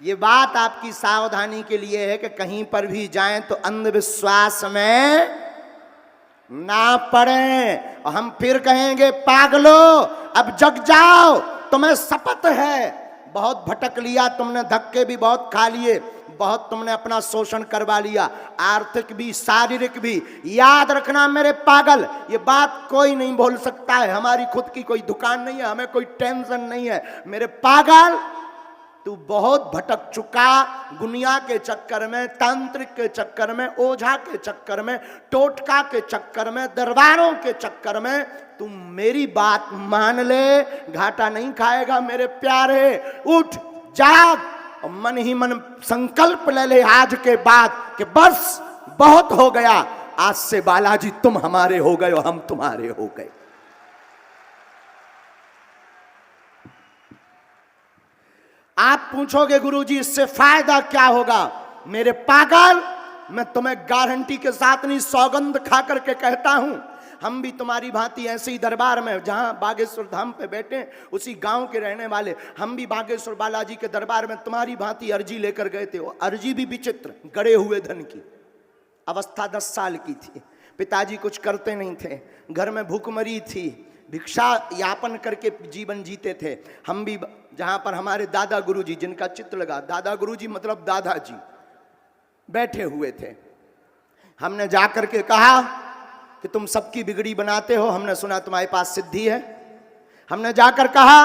ये बात आपकी सावधानी के लिए है कि कहीं पर भी जाएं तो अंधविश्वास में ना पड़े और हम फिर कहेंगे पागलो अब जग जाओ, तुम्हें शपथ है। बहुत भटक लिया तुमने, धक्के भी बहुत खा लिए, बहुत तुमने अपना शोषण करवा लिया, आर्थिक भी शारीरिक भी। याद रखना मेरे पागल, ये बात कोई नहीं भूल सकता है। हमारी खुद की कोई दुकान नहीं है, हमें कोई टेंशन नहीं है। मेरे पागल, तू बहुत भटक चुका दुनिया के चक्कर में, तांत्रिक के चक्कर में, ओझा के चक्कर में, टोटका के चक्कर में, दरबारों के चक्कर में। तू मेरी बात मान ले, घाटा नहीं खाएगा मेरे प्यारे। उठ जाग और मन ही मन संकल्प ले ले आज के बाद कि बस बहुत हो गया, आज से बालाजी तुम हमारे हो गए और हम तुम्हारे हो गए। आप पूछोगे गुरुजी इससे फायदा क्या होगा? मेरे पागल, मैं तुम्हें गारंटी के साथ नहीं, सौगंध खा करके कहता हूं, हम भी तुम्हारी भांति ऐसे ही दरबार में, जहां बागेश्वर धाम पे बैठे उसी गांव के रहने वाले, हम भी बागेश्वर बालाजी के दरबार में तुम्हारी भांति अर्जी लेकर गए थे। वो अर्जी भी विचित्र, गड़े हुए धन की। अवस्था 10 साल की थी, पिताजी कुछ करते नहीं थे, घर में भूखमरी थी, भिक्षा यापन करके जीवन जीते थे। हम भी जहां पर हमारे दादा गुरुजी, जिनका चित्र लगा, दादा गुरुजी मतलब दादाजी, बैठे हुए थे। हमने जाकर के कहा कि तुम सबकी बिगड़ी बनाते हो, हमने सुना तुम्हारे पास सिद्धि है। हमने जाकर कहा,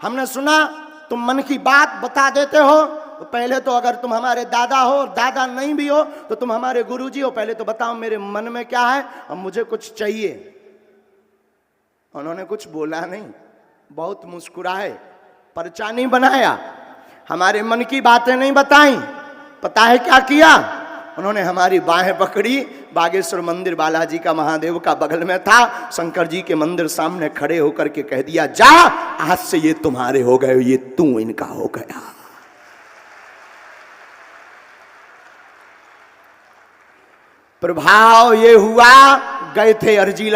हमने सुना तुम मन की बात बता देते हो। तो पहले तो अगर तुम हमारे दादा हो और दादा नहीं भी हो तो तुम हमारे गुरुजी हो, पहले तो बताओ मेरे मन में क्या है और मुझे कुछ चाहिए। उन्होंने कुछ बोला नहीं, बहुत मुस्कुराए, पर्चा नहीं बनाया, हमारे मन की बातें नहीं बताई। पता है क्या किया? उन्होंने हमारी बाहें पकड़ी, बागेश्वर मंदिर बालाजी का, महादेव का बगल में था, शंकर जी के मंदिर सामने खड़े होकर के कह दिया, जा आज से ये तुम्हारे हो गए, ये तू इनका हो गया। प्रभाव ये हुआ, गए थे अर्जी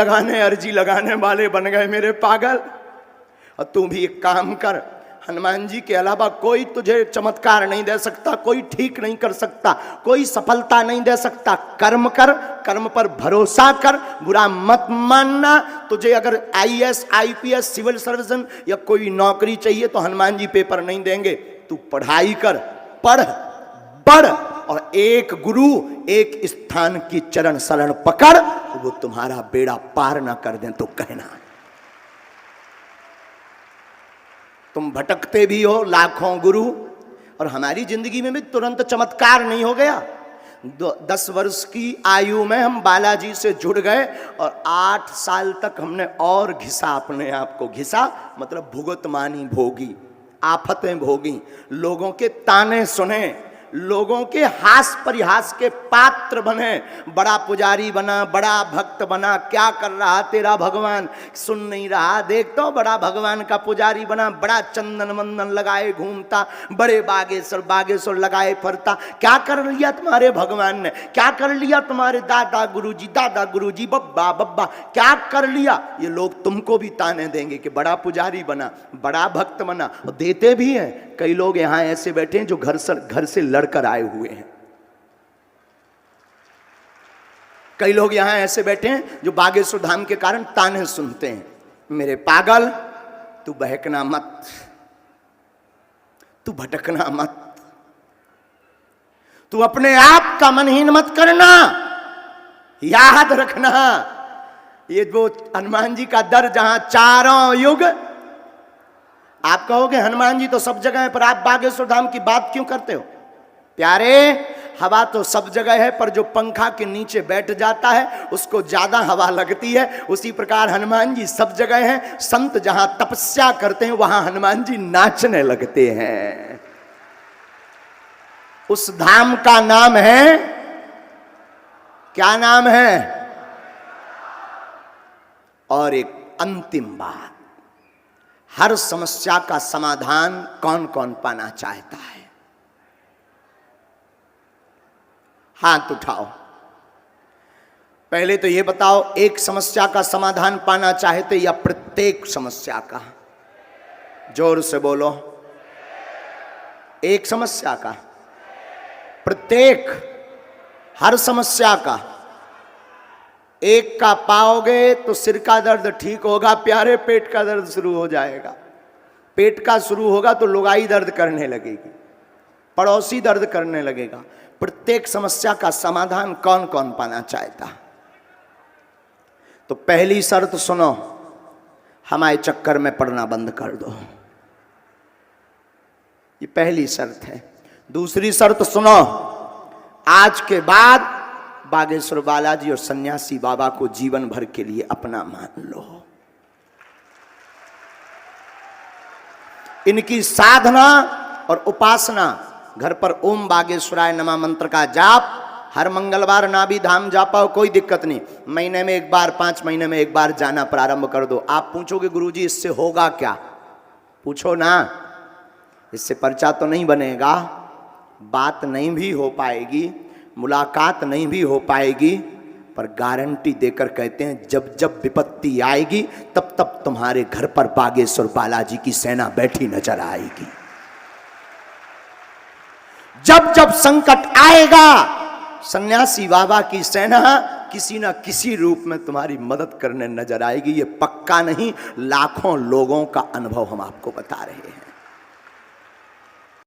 लगाने वाले बन गए मेरे पागल। और तू भी एक काम कर, हनुमान जी के अलावा कोई तुझे चमत्कार नहीं दे सकता, कोई ठीक नहीं कर सकता, कोई सफलता नहीं दे सकता। कर्म कर, कर्म पर भरोसा कर, बुरा मत मानना। तुझे अगर आईएएस, आईपीएस, सिविल सर्जन या कोई नौकरी चाहिए तो हनुमान जी पेपर नहीं देंगे। तू पढ़ाई कर, पढ़, बढ़, और एक गुरु, एक स्थान की चरण शरण पकड़, वो तुम्हारा बेड़ा पार ना कर दें तो कहना। तुम भटकते भी हो लाखों गुरु, और हमारी जिंदगी में भी तुरंत चमत्कार नहीं हो गया। 10 वर्ष की आयु में हम बालाजी से जुड़ गए और 8 साल तक हमने और घिसा, अपने आप को घिसा, मतलब भुगत मानी, भोगी, आफतें भोगी, लोगों के ताने सुने, लोगों के हास परिहास के पात्र बने। बड़ा पुजारी बना, बड़ा भक्त बना, क्या कर रहा तेरा भगवान, सुन नहीं रहा, देख तो बड़ा भगवान का पुजारी बना, बड़ा चंदन मंदन लगाए घूमता, बड़े बागेश्वर लगाए फरता। क्या कर लिया तुम्हारे भगवान ने, क्या कर लिया तुम्हारे दादा गुरुजी, बब्बा बब्बा, क्या कर लिया? ये लोग तुमको भी ताने देंगे कि बड़ा पुजारी बना, बड़ा भक्त बना, और देते भी हैं। कई लोग यहां ऐसे बैठे हैं जो घर से लड़कर आए हुए हैं। कई लोग यहां ऐसे बैठे हैं जो बागेश्वर धाम के कारण ताने सुनते हैं। मेरे पागल, तू बहकना मत, तू भटकना मत, तू अपने आप का मनहीन मत करना। याद रखना, ये वो हनुमान जी का दर, जहां चारों युग, आप कहोगे हनुमान जी तो सब जगह है, पर आप बागेश्वर धाम की बात क्यों करते हो? प्यारे, हवा तो सब जगह है, पर जो पंखा के नीचे बैठ जाता है उसको ज्यादा हवा लगती है। उसी प्रकार हनुमान जी सब जगह हैं। संत जहां तपस्या करते हैं वहां हनुमान जी नाचने लगते हैं। उस धाम का नाम है, क्या नाम है? और एक अंतिम बात, हर समस्या का समाधान कौन कौन पाना चाहता है? हाथ उठाओ। पहले तो ये बताओ, एक समस्या का समाधान पाना चाहते या प्रत्येक समस्या का? जोर से बोलो। एक समस्या का, प्रत्येक हर समस्या का एक का पाओगे तो सिर का दर्द ठीक होगा प्यारे, पेट का दर्द शुरू हो जाएगा। पेट का शुरू होगा तो लुगाई दर्द करने लगेगी, पड़ोसी दर्द करने लगेगा। प्रत्येक समस्या का समाधान कौन कौन पाना चाहता? तो पहली शर्त सुनो, हमारे चक्कर में पड़ना बंद कर दो, ये पहली शर्त है। दूसरी शर्त सुनो, आज के बाद बागेश्वर बालाजी और सन्यासी बाबा को जीवन भर के लिए अपना मान लो। इनकी साधना और उपासना, घर पर ओम बागेश्वराय नमः मंत्र का जाप हर मंगलवार नाभि धाम जा पाओ, कोई दिक्कत नहीं। महीने में एक बार, 5 महीने में एक बार जाना प्रारंभ कर दो। आप पूछोगे गुरुजी इससे होगा क्या? पूछो ना, इससे पर्चा तो नहीं बनेगा, बात नहीं भी हो पाएगी, मुलाकात नहीं भी हो पाएगी, पर गारंटी देकर कहते हैं जब जब विपत्ति आएगी तब तब तुम्हारे घर पर बागेश्वर बालाजी की सेना बैठी नजर आएगी। जब जब संकट आएगा सन्यासी बाबा की सेना किसी ना किसी रूप में तुम्हारी मदद करने नजर आएगी। ये पक्का नहीं, लाखों लोगों का अनुभव हम आपको बता रहे हैं।